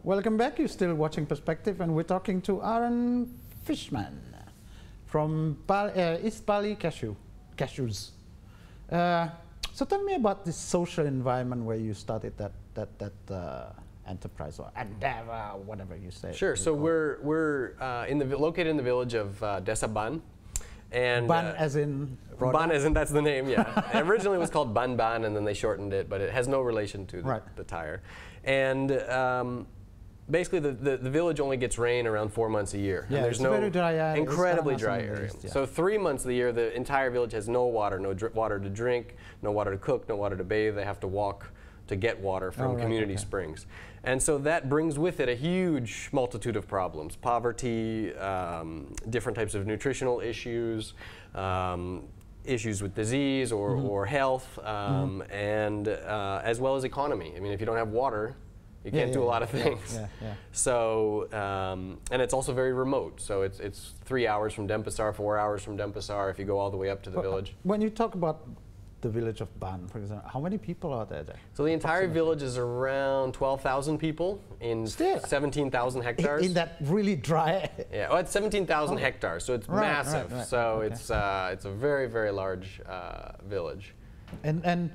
Welcome back. You're still watching Perspective, and we're talking to Aaron Fishman from East Bali Cashews. So tell me about this social environment where you started that enterprise or endeavor, whatever you say. Sure. So we're located in the village of Desa Ban. And Ban as in Ban as in, that's the name, yeah. Originally it was called Ban Ban, and then they shortened it, but it has no relation to the tire. And basically the village only gets rain around 4 months a year. Yeah, and there's it's no very dry area. incredibly dry area. Yeah. So 3 months of the year, the entire village has no water, water to drink, no water to cook, no water to bathe. They have to walk to get water from community springs. And so that brings with it a huge multitude of problems: poverty, different types of nutritional issues, issues with disease or health, and as well as economy. I mean, if you don't have water, you can't do a lot of things. So, and it's also very remote. So it's 3 hours from Denpasar, 4 hours from Denpasar if you go all the way up to the village. When you talk about the village of Ban, for example, how many people are there? So the entire village is around 12,000 people in 17,000 hectares. In that really dry. Yeah, well, it's 17,000 hectares, so it's massive. So it's a very, very large village. And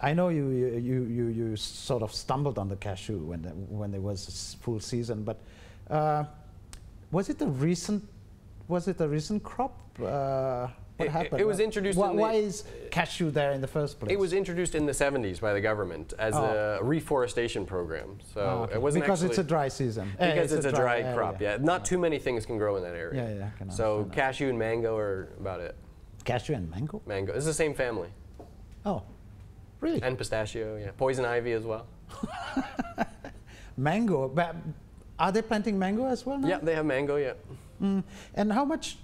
I know you sort of stumbled on the cashew when there was full season, but was it a recent crop? What happened? It was introduced. Why is cashew there in the first place? It was introduced in the 70s by the government as a reforestation program. So it wasn't because actually, it's a dry season. Because it's a dry crop. Yeah, not too many things can grow in that area. Yeah. So cashew and mango are about it. Cashew and mango? Mango. It's the same family. Oh, really? And pistachio. Yeah, poison ivy as well. Mango. But are they planting mango as well now? Yeah, they have mango. Yeah. And how much?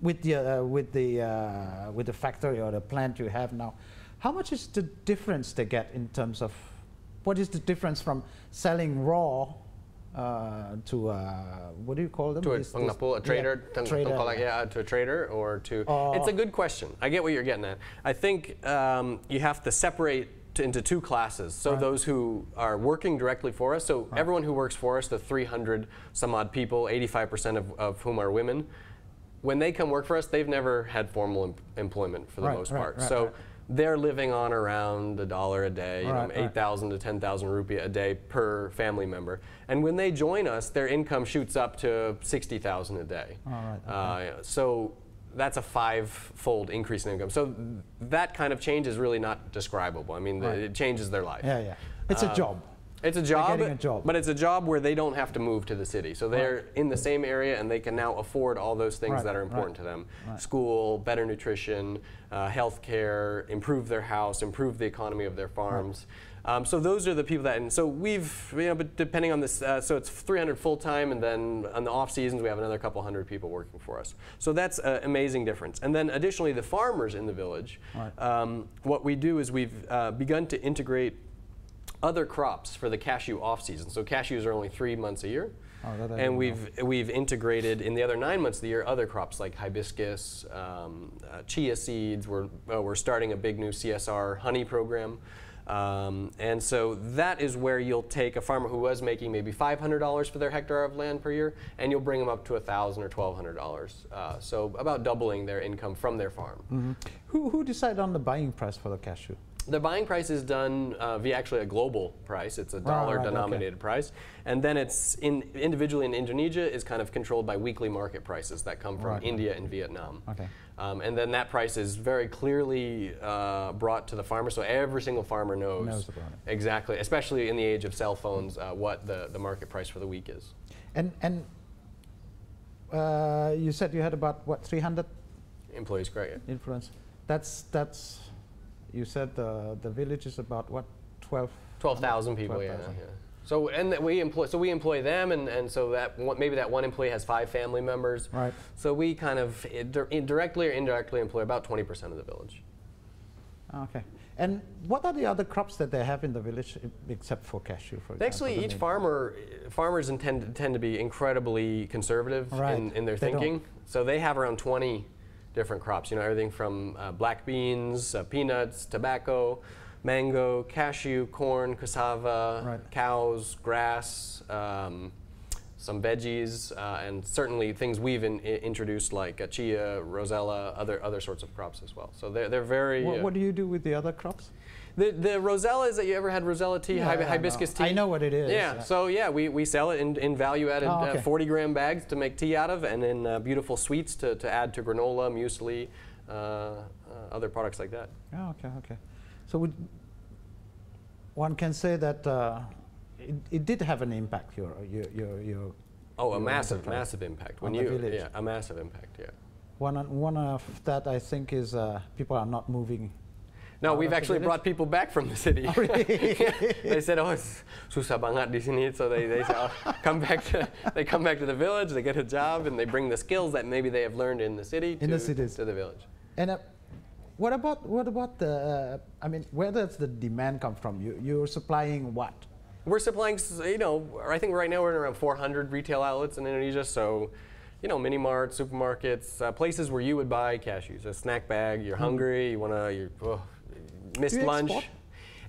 With the factory or the plant you have now, how much is the difference they get in terms of what is the difference from selling raw to what do you call them? To a trader, to a trader, or to. It's a good question. I get what you're getting at. I think you have to separate into two classes. So those who are working directly for us. So everyone who works for us, the 300 some odd people, 85% of whom are women. When they come work for us, they've never had formal employment for the most part. So they're living on around $1 a day, 8,000 to 10,000 rupiah a day per family member. And when they join us, their income shoots up to 60,000 a day. So that's a 5-fold increase in income. So that kind of change is really not describable. I mean, it changes their life. It's a job. It's a job, but it's a job where they don't have to move to the city. So they're in the same area, and they can now afford all those things that are important to them. School, better nutrition, health care, improve their house, improve the economy of their farms. So those are the people that, and so we've, but depending on this, so it's 300 full-time, and then on the off seasons we have another couple hundred people working for us. So that's an amazing difference. And then additionally, the farmers in the village, what we do is we've begun to integrate other crops for the cashew off-season. So cashews are only 3 months a year, and we've integrated in the other 9 months of the year other crops like hibiscus, chia seeds. We're starting a big new CSR honey program, and so that is where you'll take a farmer who was making maybe $500 for their hectare of land per year, and you'll bring them up to $1,000 or $1,200. So about doubling their income from their farm. Who decided on the buying price for the cashew? The buying price is done via actually a global price. It's a dollar-denominated price. And then it's individually in Indonesia is kind of controlled by weekly market prices that come from India and Vietnam. And then that price is very clearly brought to the farmer, so every single farmer knows about it. Exactly, especially in the age of cell phones, what the market price for the week is. And you said you had about, what, 300? Employees, correct. Yeah. Influence. That's. You said the village is about what, 12,000 people. 12,000. Yeah. So we employ them, and so that maybe that one employee has 5 family members. So we kind of directly or indirectly employ about 20% of the village. Okay. And what are the other crops that they have in the village except for cashew, for example? Actually, each farmers tend to be incredibly conservative in their thinking. So they have around 20 different crops, everything from black beans, peanuts, tobacco, mango, cashew, corn, cassava, Right. cows, grass, some veggies, and certainly things we've introduced like chia, rosella, other sorts of crops as well. So they're very. What do you do with the other crops? The rosella, is that you ever had rosella tea, hibiscus tea? I know what it is. Yeah, so yeah, we sell it in value-added 40-gram bags to make tea out of, and in beautiful sweets to add to granola, muesli, other products like that. Oh, okay. So one can say that it did have an impact. Your a massive impact. On the village. Yeah, a massive impact. Yeah. One of that I think is people are not moving. No, we've actually brought people back from the city. Oh, really? They said, "Oh, it's susah banget di sini," so they say, oh, come back to the village. They get a job and they bring the skills that maybe they have learned in the city to the village. And what about the? I mean, where does the demand come from? You're supplying what? We're supplying, I think right now we're at around 400 retail outlets in Indonesia. So, mini marts, supermarkets, places where you would buy cashews, a snack bag. You're hungry. You missed lunch.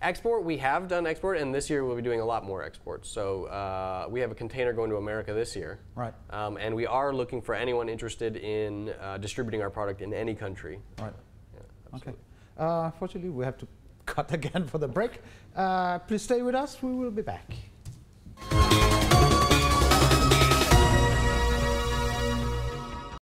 Export, we have done export, and this year we'll be doing a lot more exports. So we have a container going to America this year. Right. And we are looking for anyone interested in distributing our product in any country. Right. Yeah, okay. Fortunately, we have to cut again for the break. Please stay with us. We will be back.